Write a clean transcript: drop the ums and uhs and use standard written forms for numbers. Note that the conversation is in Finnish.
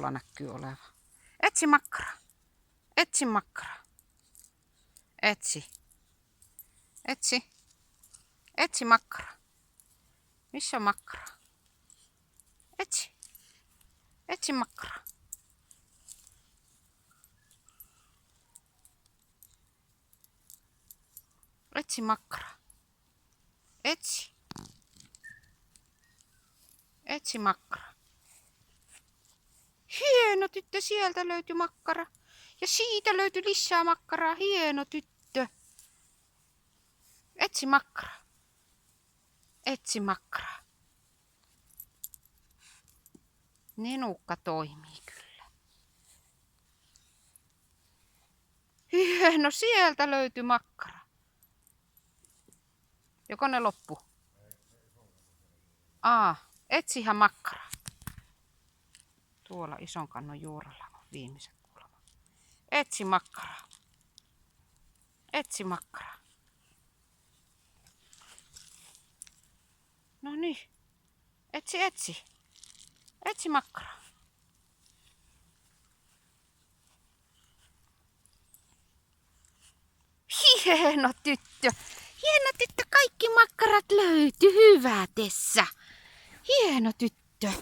tuolla näkyy oleva. Etsi makkara. Etsi makkara. Etsi. Etsi. Etsi makkara. Missä on makkara? Etsi. Etsi makkara. Etsi makkara. Etsi. Etsi makkara. Hieno tyttö, sieltä löytyi makkara. Ja siitä löytyi lisää makkaraa. Hieno tyttö. Etsi makkara. Etsi makkara. Nenukka toimii kyllä. Hieno, sieltä löytyi makkara. Joko ne loppu? Etsihän makkara. Tuolla ison kannon juurella on viimeiset kulma. Etsi makkara. Etsi makkara. No niin. Etsi, etsi. Etsi makkara. Hieno tyttö. Hieno tyttö. Kaikki makkarat löytyi. Hyvä Tessa. Hieno tyttö.